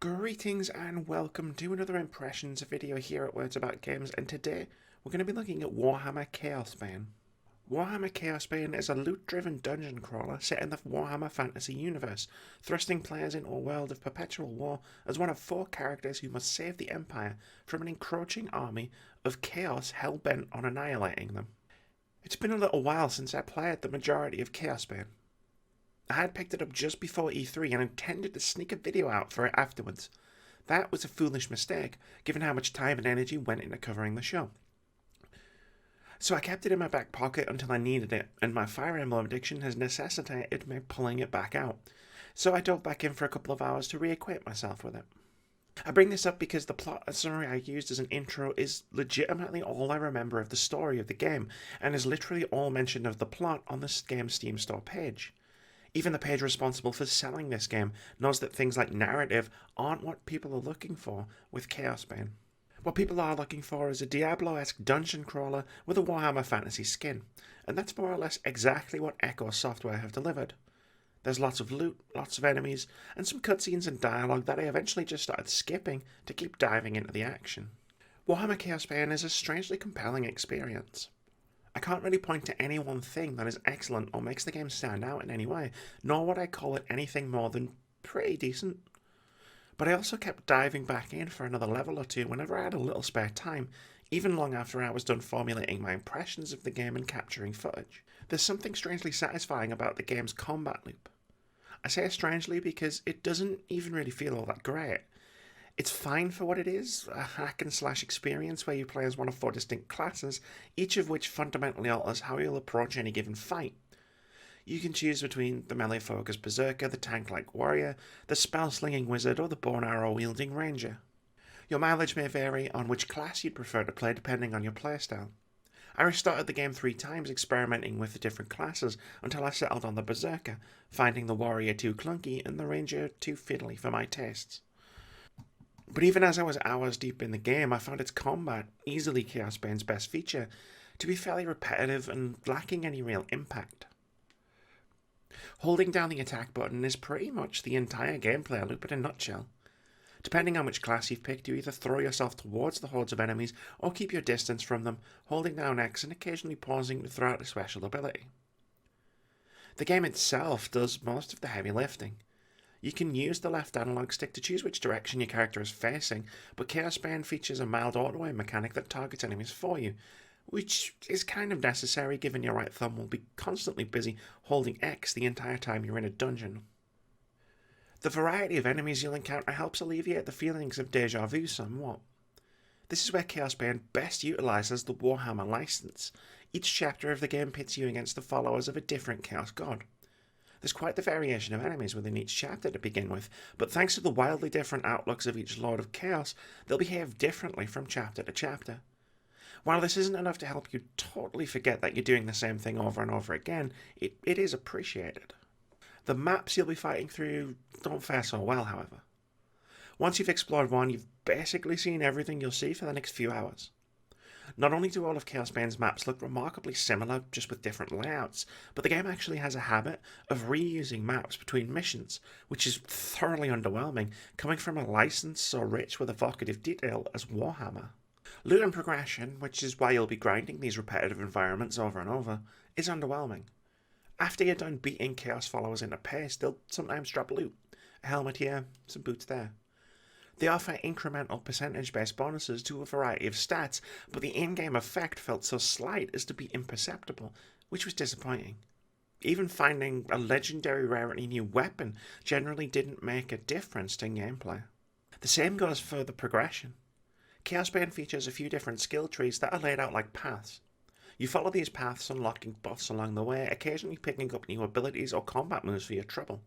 Greetings and welcome to another impressions video here at Words About Games, and today we're going to be looking at Warhammer Chaosbane. Warhammer Chaosbane is a loot-driven dungeon crawler set in the Warhammer fantasy universe, thrusting players into a world of perpetual war as one of four characters who must save the Empire from an encroaching army of chaos hell-bent on annihilating them. It's been a little while since I played the majority of Chaosbane. I had picked it up just before E3 and intended to sneak a video out for it afterwards. That was a foolish mistake, given how much time and energy went into covering the show. So I kept it in my back pocket until I needed it, and my Fire Emblem addiction has necessitated me pulling it back out. So I dove back in for a couple of hours to reacquaint myself with it. I bring this up because the plot summary I used as an intro is legitimately all I remember of the story of the game, and is literally all mention of the plot on the game's Steam store page. Even the page responsible for selling this game knows that things like narrative aren't what people are looking for with Chaosbane. What people are looking for is a Diablo-esque dungeon crawler with a Warhammer fantasy skin, and that's more or less exactly what Echo Software have delivered. There's lots of loot, lots of enemies, and some cutscenes and dialogue that I eventually just started skipping to keep diving into the action. Warhammer Chaosbane is a strangely compelling experience. I can't really point to any one thing that is excellent or makes the game stand out in any way, nor would I call it anything more than pretty decent. But I also kept diving back in for another level or two whenever I had a little spare time, even long after I was done formulating my impressions of the game and capturing footage. There's something strangely satisfying about the game's combat loop. I say strangely because it doesn't even really feel all that great. It's fine for what it is, a hack and slash experience where you play as one of four distinct classes, each of which fundamentally alters how you'll approach any given fight. You can choose between the melee-focused berserker, the tank-like warrior, the spell-slinging wizard, or the bow and arrow-wielding ranger. Your mileage may vary on which class you'd prefer to play depending on your playstyle. I restarted the game 3 times experimenting with the different classes until I settled on the berserker, finding the warrior too clunky and the ranger too fiddly for my tastes. But even as I was hours deep in the game, I found its combat, easily Chaosbane's best feature, to be fairly repetitive and lacking any real impact. Holding down the attack button is pretty much the entire gameplay loop in a nutshell. Depending on which class you've picked, you either throw yourself towards the hordes of enemies or keep your distance from them, holding down X and occasionally pausing to throw out a special ability. The game itself does most of the heavy lifting. You can use the left analog stick to choose which direction your character is facing, but Chaosbane features a mild auto-aim mechanic that targets enemies for you, which is kind of necessary given your right thumb will be constantly busy holding X the entire time you're in a dungeon. The variety of enemies you'll encounter helps alleviate the feelings of deja vu somewhat. This is where Chaosbane best utilises the Warhammer license. Each chapter of the game pits you against the followers of a different Chaos God. There's quite the variation of enemies within each chapter to begin with, but thanks to the wildly different outlooks of each Lord of Chaos, they'll behave differently from chapter to chapter. While this isn't enough to help you totally forget that you're doing the same thing over and over again, it is appreciated. The maps you'll be fighting through don't fare so well, however. Once you've explored one, you've basically seen everything you'll see for the next few hours. Not only do all of Chaosbane's maps look remarkably similar, just with different layouts, but the game actually has a habit of reusing maps between missions, which is thoroughly underwhelming, coming from a license so rich with evocative detail as Warhammer. Loot and progression, which is why you'll be grinding these repetitive environments over and over, is underwhelming. After you're done beating Chaos followers into pace, they'll sometimes drop loot. A helmet here, some boots there. They offer incremental percentage-based bonuses to a variety of stats, but the in-game effect felt so slight as to be imperceptible, which was disappointing. Even finding a legendary rarity new weapon generally didn't make a difference to gameplay. The same goes for the progression. Chaosbane features a few different skill trees that are laid out like paths. You follow these paths, unlocking buffs along the way, occasionally picking up new abilities or combat moves for your trouble.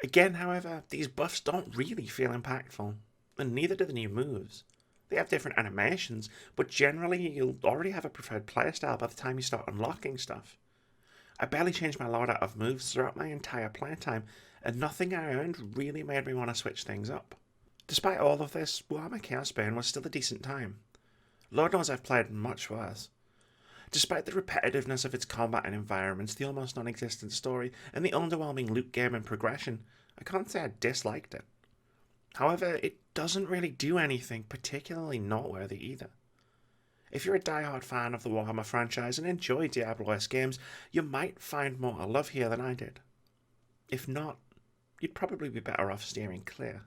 Again, however, these buffs don't really feel impactful. And neither do the new moves. They have different animations, but generally you'll already have a preferred playstyle by the time you start unlocking stuff. I barely changed my loadout of moves throughout my entire playtime, and nothing I earned really made me want to switch things up. Despite all of this, Warhammer Chaosbane was still a decent time. Lord knows I've played much worse. Despite the repetitiveness of its combat and environments, the almost non-existent story, and the underwhelming loot game and progression, I can't say I disliked it. However, it doesn't really do anything particularly noteworthy either. If you're a die-hard fan of the Warhammer franchise and enjoy Diablo-esque games, you might find more to love here than I did. If not, you'd probably be better off steering clear.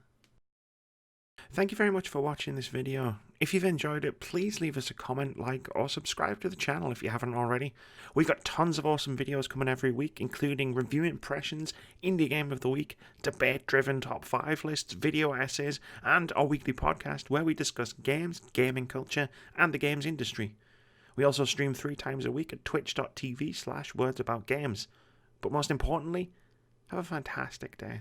Thank you very much for watching this video. If you've enjoyed it, please leave us a comment, like, or subscribe to the channel if you haven't already. We've got tons of awesome videos coming every week, including review impressions, indie game of the week, debate-driven top 5 lists, video essays, and our weekly podcast where we discuss games, gaming culture, and the games industry. We also stream 3 times a week at twitch.tv/wordsaboutgames. But most importantly, have a fantastic day.